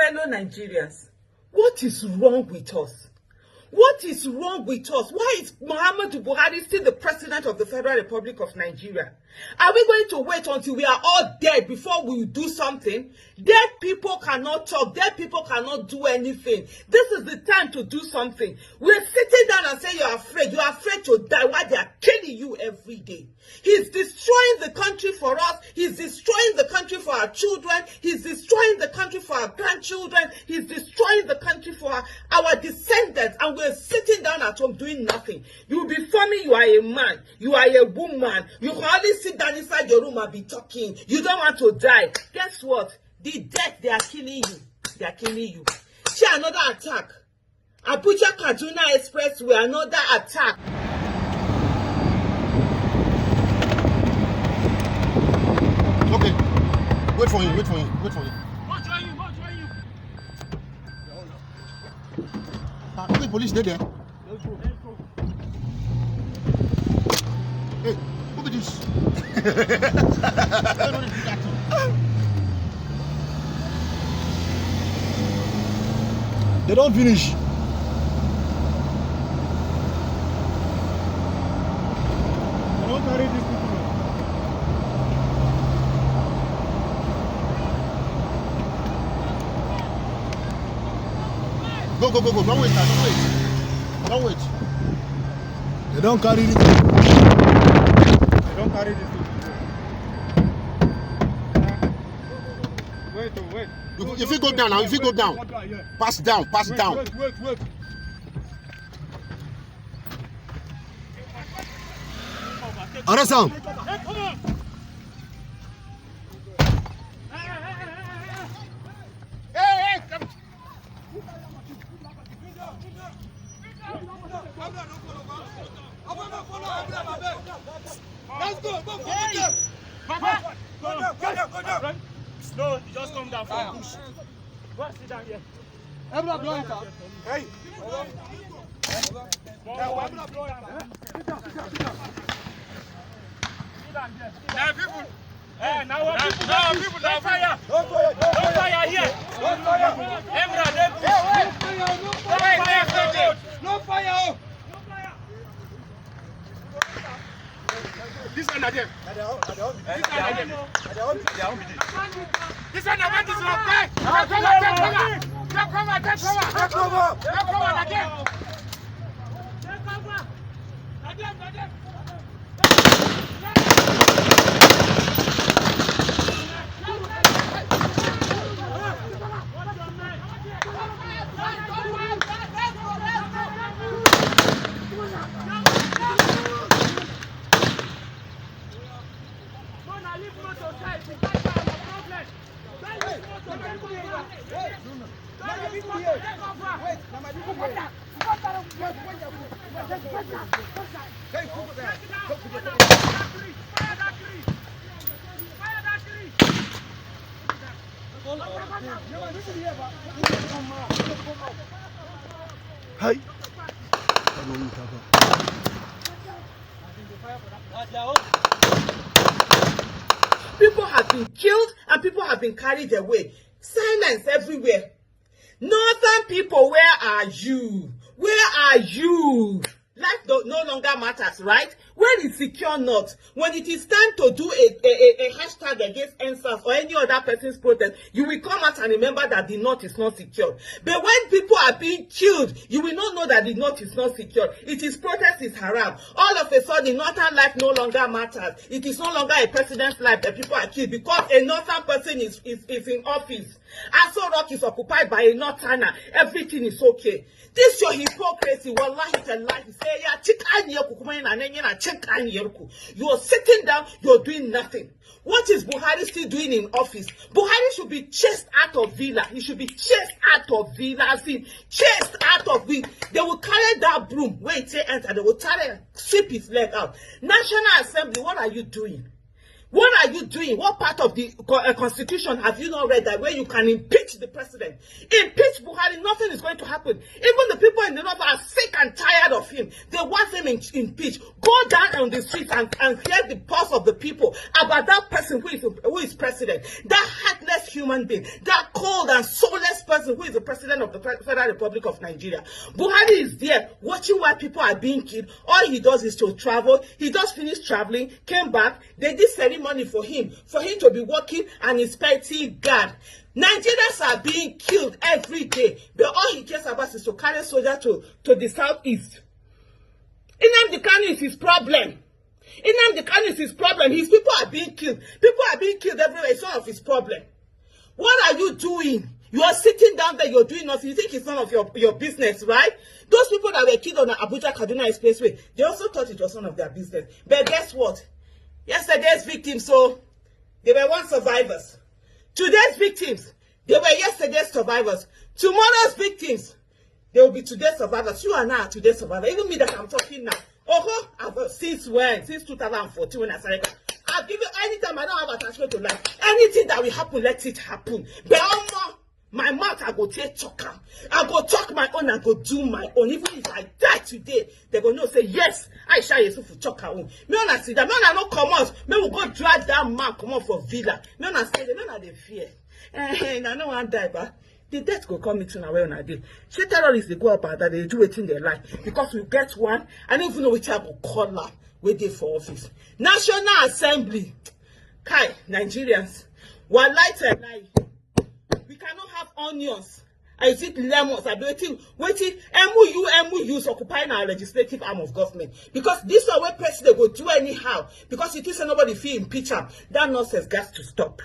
fellow Nigerians, what is wrong with us? What is wrong with us? Why is Muhammadu Buhari still the president of the Federal Republic of Nigeria? Are we going to wait until we are all dead before we do something? Dead people cannot talk. Dead people cannot do anything. This is the time to do something. We're sitting down and saying you're afraid. You're afraid to die while they are killing you every day. He's destroying the country for us. He's destroying the country for our children. He's destroying the country for our grandchildren. He's destroying the country for our descendants. And we're sitting down at home doing nothing. You'll be forming you are a man. You are a woman. You can only sit down inside your room and be talking. You don't want to die. Guess what? The death, they are killing you. They are killing you. See another attack. Abuja Kaduna Expressway, another attack. Okay. Wait for him, wait for him, wait for him. Not join you, not join you. Okay, police, they're there. Let's go, let's go. Hey, look at this. They don't finish. I don't carry these people. Go, go, go, go. Don't wait, don't wait. Don't wait. They don't carry it. They don't carry these people. Wait, wait. If you go down now, if you go down, pass down, pass down. Wait. Arrest him. Hey, come on. Hey, come. Let's go. Papa. Go down. No, you just come down from push. Go sit down here. Everyone blow it out. Hey. Now people. Hey, now people don't fire. Don't fire here. Don't fire. No fire. This one are them. This one are this one. Come on again. Hey. People have been killed and people have been carried away. Silence everywhere. Northern people, where are you? Where are you? Life no longer matters, right? When it's secure North, when it is time to do a hashtag against NSAS or any other person's protest, you will come out and remember that the North is not secure. But when people are being killed, you will not know that the North is not secure. It is protest is haram. All of a sudden, Northern life no longer matters. It is no longer a president's life that people are killed because a Northern person is in office. Aso Rock is occupied by a Northerner. Everything is okay. This your hypocrisy. Wallahi tallahi. Say ya chikan yerku kuma yana nan yana chikan yerku. You are sitting down. You are doing nothing. What is Buhari still doing in office? Buhari should be chased out of Villa. He should be chased out of Villa. As in, chased out of Villa. They will carry that broom. Wait, say enter. They will sweep his leg out. National Assembly. What are you doing? What are you doing? What part of the constitution have you not read that where you can impeach the president? Impeach Buhari, nothing is going to happen. Even the people in the north are sick and tired of him. They want him impeached. Go down on the streets and hear the pulse of the people about that person who is president. That heartless human being. That cold and soulless person who is the president of the Federal Republic of Nigeria. Buhari is there watching while people are being killed. All he does is to travel. He just finished traveling, came back. They did ceremony for him to be working and inspecting guard. Nigerians are being killed every day, but all he cares about is to carry soldiers to the southeast. Nnamdi Kanu is his problem. Nnamdi Kanu is his problem. His people are being killed. People are being killed everywhere. It's none of his problem. What are you doing? You are sitting down there, you're doing nothing. You think it's none of your business, right? Those people that were killed on the Abuja-Kaduna Expressway, they also thought it was none of their business. But guess what? Yesterday's victims, so they were once survivors. Today's victims, they were yesterday's survivors. Tomorrow's victims, they will be today's survivors. You are now today's survivor. Even me that I'm talking now. Since when? Since 2014 when I started. I'll give you anytime I don't have attachment to life. Anything that will happen, let it happen. But my mouth, I go take choker. I go talk my own, I go do my own. Even if I die today, they go know say yes. Aisha Yusufu talk her own. Me wanna see that. Me wanna no come out. Me will go drag that man come out for villa. Me wanna say that. Me wanna dey fear. I no want die, but the death go come into where I did. She terrorists they go up and that they do it in their life because we get one. I don't even know which I will call her. Wait there for office. National Assembly. Kai Nigerians. One light and light. We cannot have onions. I see lemons. I'm waiting. MUUs occupying our legislative arm of government. Because this is where president will do anyhow. Because it is nobody feel impeach him. That nonsense got to stop.